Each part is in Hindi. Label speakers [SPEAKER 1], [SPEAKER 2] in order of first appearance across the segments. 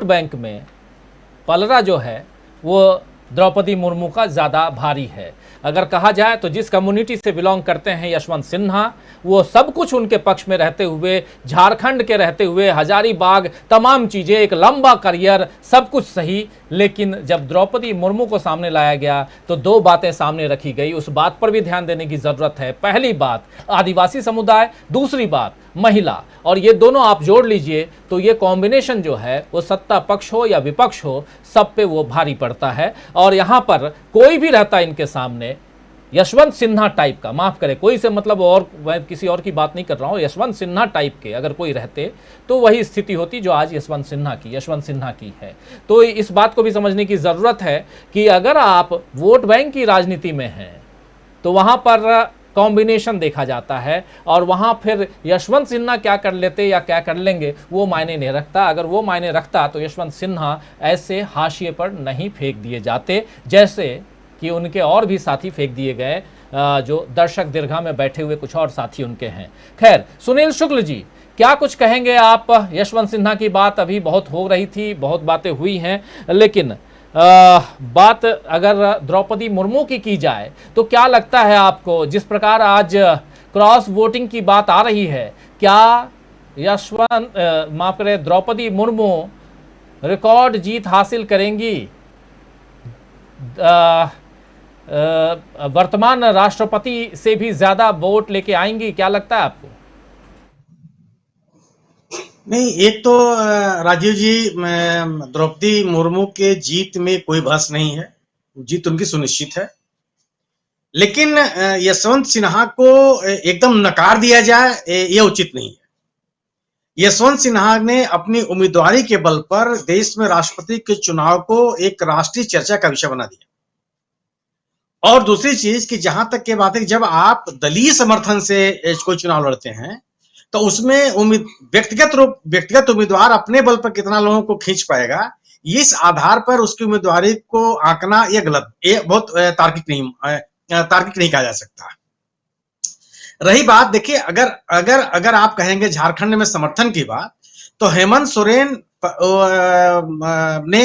[SPEAKER 1] बैंक में पलड़ा जो है वो द्रौपदी मुर्मू का ज़्यादा भारी है। अगर कहा जाए तो जिस कम्युनिटी से बिलोंग करते हैं यशवंत सिन्हा, वो सब कुछ उनके पक्ष में रहते हुए, झारखंड के रहते हुए, हजारीबाग, तमाम चीज़ें, एक लंबा करियर, सब कुछ सही। लेकिन जब द्रौपदी मुर्मू को सामने लाया गया तो दो बातें सामने रखी गई, उस बात पर भी ध्यान देने की ज़रूरत है। पहली बात आदिवासी समुदाय, दूसरी बात महिला, और ये दोनों आप जोड़ लीजिए तो ये कॉम्बिनेशन जो है वो सत्ता पक्ष हो या विपक्ष हो, सब पे वो भारी पड़ता है। और यहाँ पर कोई भी रहता इनके सामने यशवंत सिन्हा टाइप का, माफ करें कोई से मतलब और मैं किसी और की बात नहीं कर रहा हूँ, यशवंत सिन्हा टाइप के अगर कोई रहते तो वही स्थिति होती जो आज यशवंत सिन्हा की है। तो इस बात को भी समझने की ज़रूरत है कि अगर आप वोट बैंक की राजनीति में हैं तो वहाँ पर कॉम्बिनेशन देखा जाता है, और वहाँ फिर यशवंत सिन्हा क्या कर लेते या क्या कर लेंगे वो मायने नहीं रखता। अगर वो मायने रखता तो यशवंत सिन्हा ऐसे हाशिए पर नहीं फेंक दिए जाते जैसे कि उनके और भी साथी फेंक दिए गए, जो दर्शक दीर्घा में बैठे हुए कुछ और साथी उनके हैं। खैर, सुनील शुक्ल जी क्या कुछ कहेंगे आप? यशवंत सिन्हा की बात अभी बहुत हो रही थी, बहुत बातें हुई हैं, लेकिन बात अगर द्रौपदी मुर्मू की जाए तो क्या लगता है आपको, जिस प्रकार आज क्रॉस वोटिंग की बात आ रही है, क्या माफ करें द्रौपदी मुर्मू रिकॉर्ड जीत हासिल करेंगी? वर्तमान राष्ट्रपति से भी ज्यादा वोट लेके आएंगी, क्या लगता है आपको?
[SPEAKER 2] नहीं, एक तो राजीव जी, द्रौपदी मुर्मू के जीत में कोई बहस नहीं है, जीत उनकी सुनिश्चित है। लेकिन यशवंत सिन्हा को एकदम नकार दिया जाए यह उचित नहीं है। यशवंत सिन्हा ने अपनी उम्मीदवारी के बल पर देश में राष्ट्रपति के चुनाव को एक राष्ट्रीय चर्चा का विषय बना दिया। और दूसरी चीज कि जहां तक की बात है, जब आप दलीय समर्थन से कोई चुनाव लड़ते हैं तो उसमें व्यक्तिगत उम्मीदवार अपने बल पर कितना लोगों को खींच पाएगा, इस आधार पर उसकी उम्मीदवारी को आंकना ये गलत, ये बहुत तार्किक नहीं कहा जा सकता। रही बात, देखिए, अगर आप कहेंगे झारखंड में समर्थन की बात, तो हेमंत सोरेन ने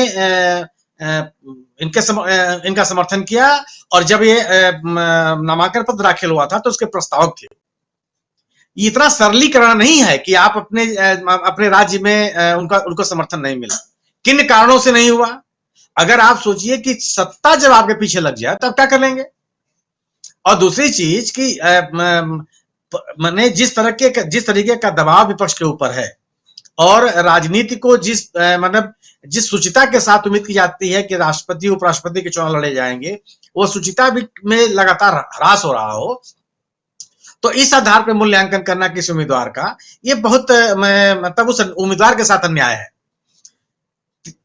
[SPEAKER 2] इनका समर्थन किया, और जब ये नामांकन पत्र दाखिल हुआ था तो उसके प्रस्तावक थे। इतना सरलीकरण नहीं है कि आप अपने राज्य में उनको समर्थन नहीं मिला। किन कारणों से नहीं हुआ? अगर आप सोचिए कि सत्ता जब आपके पीछे लग जाए तब क्या कर लेंगे। और दूसरी चीज कि मैंने जिस तरीके का दबाव विपक्ष के ऊपर है, और राजनीति को जिस सुचिता के साथ उम्मीद की जाती है कि राष्ट्रपति उपराष्ट्रपति के चुनाव लड़े जाएंगे, वो सुचिता में लगातार ह्रास हो रहा हो, तो इस आधार पर मूल्यांकन करना किसी उम्मीदवार का, ये बहुत मतलब उस उम्मीदवार के साथ अन्याय है।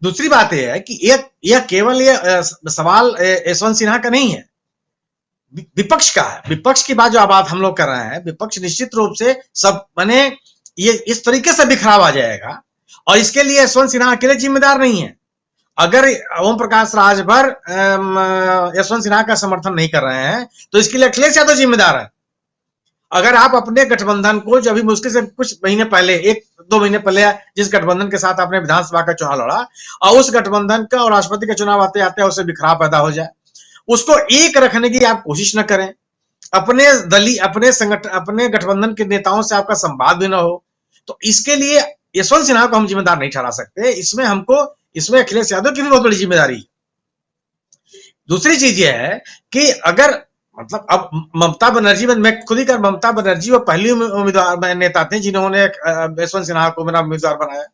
[SPEAKER 2] दूसरी बात यह है कि यह केवल सवाल यशवंत सिन्हा का नहीं है, विपक्ष का है। विपक्ष की बात जो बात हम लोग कर रहे हैं, विपक्ष निश्चित रूप से सब ये इस तरीके से बिखराव आ जाएगा, और इसके लिए यशवंत सिन्हा अकेले जिम्मेदार नहीं है। अगर ओम प्रकाश राजभर यशवंत सिन्हा का समर्थन नहीं कर रहे हैं तो इसके लिए अखिलेश यादव जिम्मेदार है। अगर आप अपने गठबंधन को, जो अभी मुश्किल से कुछ महीने पहले, 1-2 महीने पहले जिस गठबंधन के साथ आपने विधानसभा का चुनाव लड़ा, और उस गठबंधन का और राष्ट्रपति का चुनाव आते आते उससे बिखराव पैदा हो जाए, उसको एक रखने की आप कोशिश न करें, अपने गठबंधन के नेताओं से आपका संवाद भी ना हो, तो इसके लिए यशवंत सिन्हा को हम जिम्मेदार नहीं ठहरा सकते। इसमें अखिलेश यादव की भी बहुत बड़ी जिम्मेदारी है। दूसरी चीज यह है कि अगर मतलब अब ममता बनर्जी, मैं खुद ही कर, ममता बनर्जी वो पहली उम्मीदवार नेता थे जिन्होंने यशवंत सिन्हा को मेरा उम्मीदवार बनाया,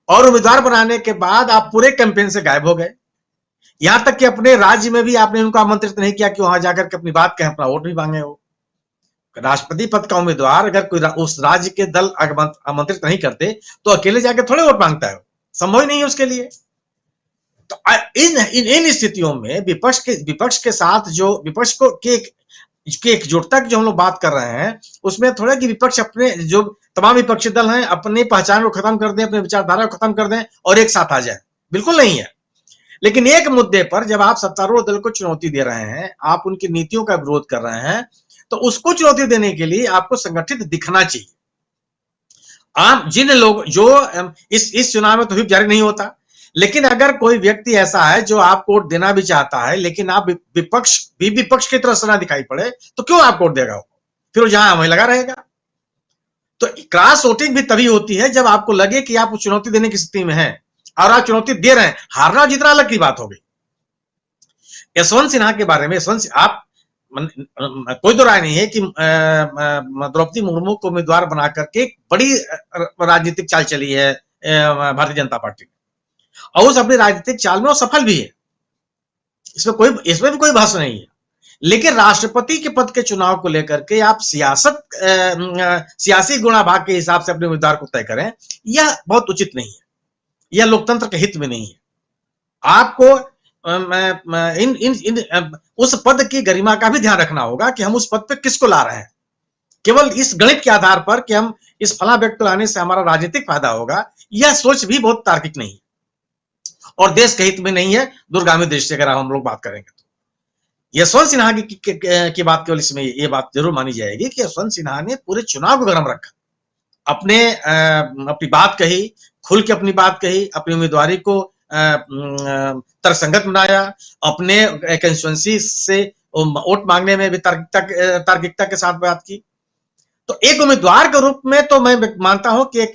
[SPEAKER 2] और उम्मीदवार बनाने के बाद आप पूरे कैंपेन से गायब हो गए। यहां तक कि अपने राज्य में भी आपने उनको आमंत्रित नहीं किया कि वहां जाकर के अपनी बात कहें, अपना वोट भी मांगे हो। राष्ट्रपति पद का उम्मीदवार अगर कोई उस राज्य के दल आमंत्रित नहीं करते तो अकेले जाकर थोड़े वोट मांगता है, संभव ही नहीं है उसके लिए। तो इन स्थितियों में विपक्ष के साथ जो विपक्ष को के एकजुटता की जो हम लोग बात कर रहे हैं, उसमें थोड़ा कि विपक्ष अपने जो तमाम विपक्षी दल हैं अपनी पहचान को खत्म कर दें, अपनी विचारधारा को खत्म कर दें और एक साथ आ जाए, बिल्कुल नहीं है। लेकिन एक मुद्दे पर जब आप सत्तारूढ़ दल को चुनौती दे रहे हैं, आप उनकी नीतियों का विरोध कर रहे हैं, तो उसको चुनौती देने के लिए आपको संगठित दिखना चाहिए। आम जिन लोग जो इस चुनाव में तो व्हिप जारी नहीं होता, लेकिन अगर कोई व्यक्ति ऐसा है जो आपको वोट देना भी चाहता है, लेकिन आप विपक्ष की तरह से ना दिखाई पड़े, तो क्यों आप वोट देगा? फिर वो जहां वहीं लगा रहेगा। तो क्रॉस वोटिंग भी तभी होती है जब आपको लगे कि आप चुनौती देने की स्थिति में हैं और आप चुनौती दे रहे हैं। हारना जितना अलग की बात हो गई। यशवंत सिन्हा के बारे में आप कोई दो राय नहीं है कि द्रौपदी मुर्मू को उम्मीदवार बना करके एक बड़ी राजनीतिक चाल चली है भारतीय जनता पार्टी ने, और उस अपनी राजनीतिक चाल में वो सफल भी है, इसमें भी कोई बहस नहीं है। लेकिन राष्ट्रपति के पद के चुनाव को लेकर के आप सियासी गुणाभाग के हिसाब से अपने उम्मीदवार को तय करें, यह बहुत उचित नहीं है, यह लोकतंत्र के हित में नहीं है। आपको उस पद की गरिमा का भी ध्यान रखना होगा कि हम उस पद पे किसको ला रहे हैं। केवल इस गणित के आधार पर कि हम इस फला व्यक्ति को लाने से हमारा राजनीतिक फायदा होगा, यह सोच भी बहुत तार्किक नहीं है और देश के हित में नहीं है। दूरगामी दृष्टि से अगर हम लोग बात करेंगे तो यशवंत सिन्हा की बात केवल इसमें ये बात जरूर मानी जाएगी कि यशवंत सिन्हा ने पूरे चुनाव को गर्म रखा, अपनी बात कही, खुल के अपनी बात कही, अपनी उम्मीदवारी को तर्कसंगत बनाया, अपने कंस्टिट्यूएंसी से वोट मांगने में भी तार्किकता के साथ बात की। तो एक उम्मीदवार के रूप में तो मैं मानता हूं कि एक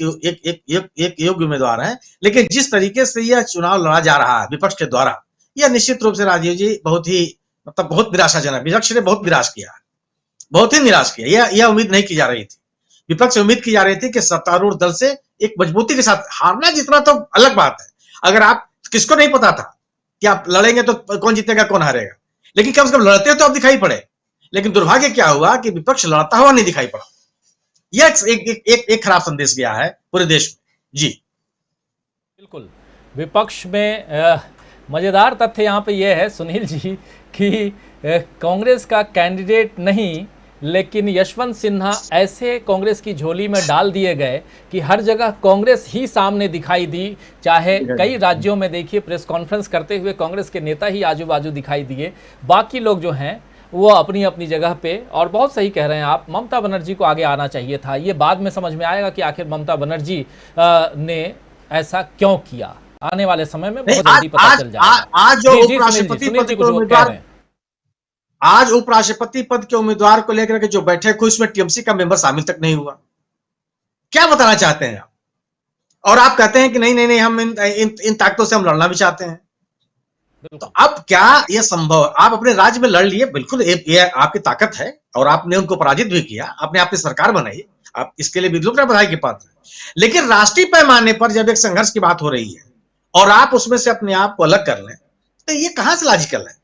[SPEAKER 2] योग्य उम्मीदवार है, लेकिन जिस तरीके से यह चुनाव लड़ा जा रहा है विपक्ष के द्वारा, यह निश्चित रूप से राजीव जी बहुत निराशाजनक। विपक्ष ने बहुत निराश किया, बहुत ही निराश किया। यह उम्मीद नहीं की जा रही थी। विपक्ष से उम्मीद की जा रही थी कि सत्तारूढ़ दल से एक मजबूती के साथ हारना जितना तो अलग बात है। अगर आप किसको नहीं पता था कि आप लड़ेंगे तो कौन जीतेगा कौन हारेगा, लेकिन कम से कम लड़ते तो आप दिखाई पड़े। लेकिन दुर्भाग्य क्या हुआ कि विपक्ष लड़ता हुआ नहीं दिखाई पड़ा। यह एक खराब संदेश गया है पूरे देश में। जी
[SPEAKER 1] बिल्कुल। विपक्ष में मजेदार तथ्य यहाँ पे यह है सुनील जी कि कांग्रेस का कैंडिडेट नहीं, लेकिन यशवंत सिन्हा ऐसे कांग्रेस की झोली में डाल दिए गए कि हर जगह कांग्रेस ही सामने दिखाई दी। चाहे कई राज्यों में देखिए प्रेस कॉन्फ्रेंस करते हुए कांग्रेस के नेता ही आजू बाजू दिखाई दिए, बाकी लोग जो हैं वो अपनी अपनी जगह पे। और बहुत सही कह रहे हैं आप, ममता बनर्जी को आगे आना चाहिए था। ये बाद में समझ में आएगा कि आखिर ममता बनर्जी ने ऐसा क्यों किया। आने वाले समय में बहुत जल्दी पता चल जाएगा।
[SPEAKER 2] आज उपराष्ट्रपति पद के उम्मीदवार को लेकर के जो बैठक हुई उसमें टीएमसी का मेंबर शामिल तक नहीं हुआ। क्या बताना चाहते हैं आप? और आप कहते हैं कि नहीं हम इन ताकतों से हम लड़ना भी चाहते हैं। तो अब क्या यह संभव? आप अपने राज्य में लड़ लिए, बिल्कुल ये आपकी ताकत है और आपने उनको पराजित भी किया, आपने आपकी सरकार बनाई, आप इसके लिए विद्युत बधाई के पात्र हैं। लेकिन राष्ट्रीय पैमाने पर जब एक संघर्ष की बात हो रही है और आप उसमें से अपने आप को अलग कर लें, तो ये कहां से लॉजिकल है?